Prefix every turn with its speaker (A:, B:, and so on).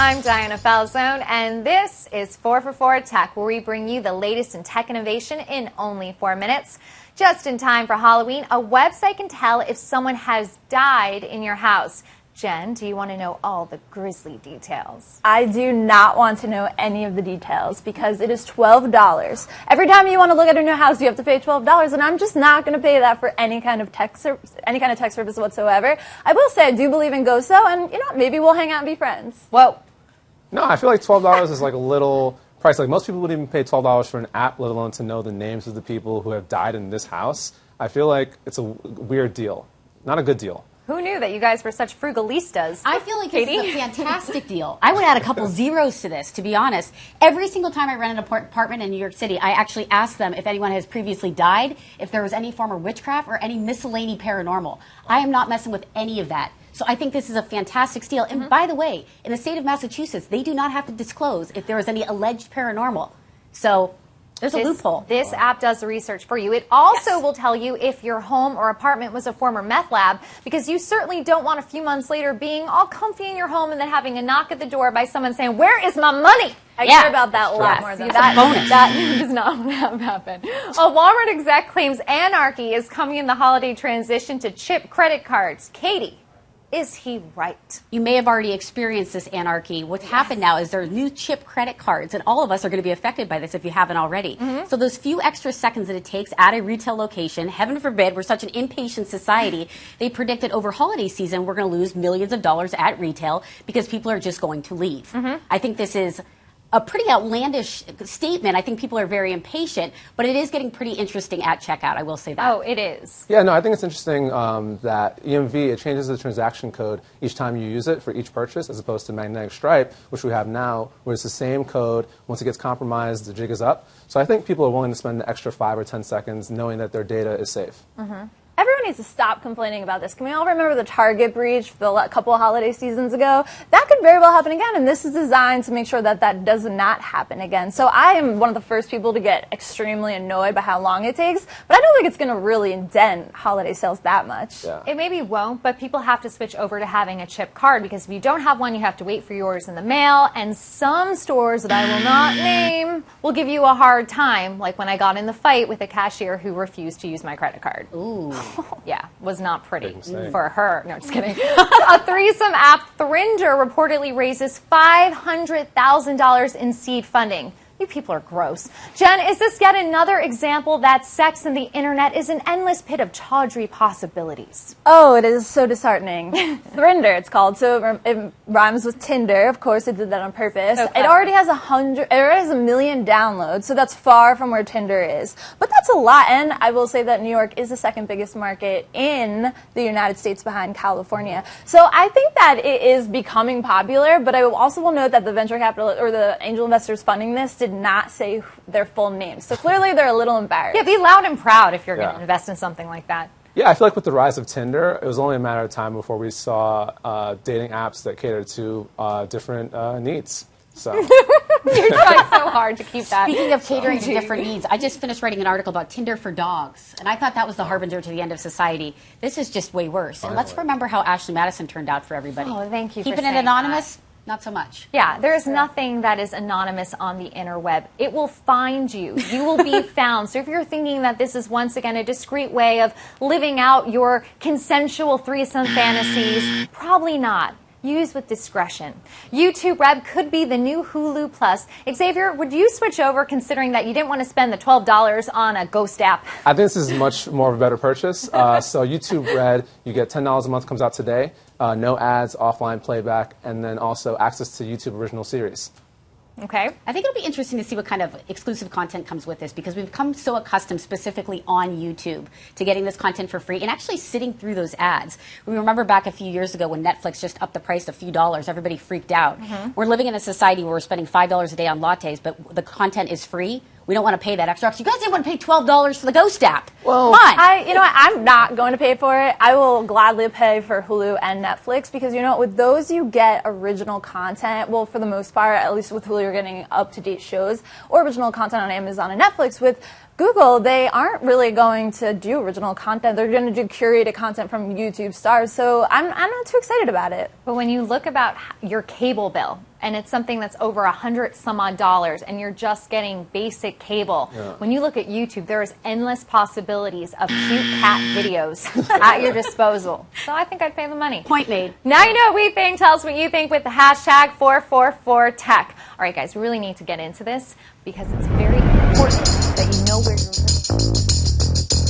A: I'm Diana Falzone, and this is 4for4 Tech, where we bring you the latest in tech innovation in only 4 minutes. Just in time for Halloween, a website can tell if someone has died in your house. Jen, do you want to know all the grisly details?
B: I do not want to know any of the details because it is $12. Every time you want to look at a new house, you have to pay $12, and I'm just not going to pay that for any kind of tech service whatsoever. I will say I do believe in ghosts, though, and maybe we'll hang out and be friends.
A: Whoa.
C: No, I feel like $12 is like a little price. Like most people wouldn't even pay $12 for an app, let alone to know the names of the people who have died in this house. I feel like it's a weird deal, not a good deal.
A: Who knew that you guys were such frugalistas?
D: I feel like this is a fantastic deal. I would add a couple zeros to this, to be honest. Every single time I rent an apartment in New York City, I actually ask them if anyone has previously died, if there was any form of witchcraft or any miscellany paranormal. I am not messing with any of that. So I think this is a fantastic steal. And by the way, in the state of Massachusetts, they do not have to disclose if there was any alleged paranormal. So there's a loophole.
A: This app does the research for you. It also will tell you if your home or apartment was a former meth lab, because you certainly don't want a few months later being all comfy in your home and then having a knock at the door by someone saying, "Where is my money?"
B: I care about that a lot more than that.
A: That does not happen. A Walmart exec claims anarchy is coming in the holiday transition to chip credit cards. Katie, is he right?
D: You may have already experienced this anarchy. What's happened now is there are new chip credit cards, and all of us are going to be affected by this if you haven't already. So those few extra seconds that it takes at a retail location, heaven forbid, we're such an impatient society, they predicted over holiday season we're going to lose millions of dollars at retail because people are just going to leave. I think this is a pretty outlandish statement. I think people are very impatient, but it is getting pretty interesting at checkout, I will say that.
A: Oh, it is.
C: Yeah, no, I think it's interesting that EMV, it changes the transaction code each time you use it for each purchase, as opposed to magnetic stripe, which we have now, where it's the same code. Once it gets compromised, the jig is up. So I think people are willing to spend the extra 5 or 10 seconds knowing that their data is safe.
B: Everyone needs to stop complaining about this. Can we all remember the Target breach a couple of holiday seasons ago? That could very well happen again, and this is designed to make sure that that does not happen again. So I am one of the first people to get extremely annoyed by how long it takes, but I don't think it's going to really dent holiday sales that much.
C: Yeah.
A: It maybe won't, but people have to switch over to having a chip card, because if you don't have one, you have to wait for yours in the mail, and some stores that I will not name will give you a hard time, like when I got in the fight with a cashier who refused to use my credit card.
D: Ooh.
A: Yeah, was not pretty
C: mistake.
A: for her. No, just kidding. A threesome app, Thrinder, reportedly raises $500,000 in seed funding. You people are gross. Jen, is this yet another example that sex and the internet is an endless pit of tawdry possibilities?
B: Oh, it is so disheartening. Thrinder, it's called. So it rhymes with Tinder. Of course, it did that on purpose.
A: So
B: it already has 1 million downloads, so that's far from where Tinder is. But that's a lot, and I will say that New York is the second biggest market in the United States behind California. So I think that it is becoming popular, but I also will note that the venture capital or the angel investors funding this did not say their full names. So clearly they're a little embarrassed.
A: Yeah, be loud and proud if you're going to invest in something like that.
C: Yeah, I feel like with the rise of Tinder, it was only a matter of time before we saw dating apps that cater to different needs. So
A: You're trying so hard to keep that.
D: Speaking of catering to different needs, I just finished writing an article about Tinder for dogs, and I thought that was the harbinger to the end of society. This is just way worse. And let's remember how Ashley Madison turned out for everybody.
A: Oh, thank you for
D: Keeping
A: saying
D: it anonymous, not so much.
A: Yeah, there is nothing that is anonymous on the interweb. It will find you. You will be found. So if you're thinking that this is once again a discreet way of living out your consensual threesome fantasies, probably not. Use with discretion. YouTube Red could be the new Hulu Plus. Xavier, would you switch over, considering that you didn't want to spend the $12 on a ghost app?
C: I think this is much more of a better purchase. So YouTube Red, you get $10 a month, comes out today. No ads, offline playback, and then also access to YouTube original series.
A: Okay.
D: I think it'll be interesting to see what kind of exclusive content comes with this, because we've become so accustomed specifically on YouTube to getting this content for free and actually sitting through those ads. We remember back a few years ago when Netflix just upped the price a few dollars, everybody freaked out. We're living in a society where we're spending $5 a day on lattes, but the content is free. We don't want to pay that extra. You guys didn't want to pay $12 for the Ghost app.
C: Well,
D: come on.
B: You know what? I'm not going to pay for it. I will gladly pay for Hulu and Netflix because, you know, with those you get original content. Well, for the most part, at least with Hulu, you're getting up-to-date shows or original content on Amazon and Netflix. With Google, they aren't really going to do original content. They're going to do curated content from YouTube stars. So I'm not too excited about it.
A: But when you look about your cable bill, and it's something that's over $100 some odd, and you're just getting basic cable.
C: Yeah.
A: When you look at YouTube, there is endless possibilities of cute cat videos at your disposal. So I think I'd pay the money.
D: Point made.
A: Now you know what we think. Tell us what you think with the hashtag 444 Tech. All right, guys, we really need to get into this because it's very important that you know where you're living.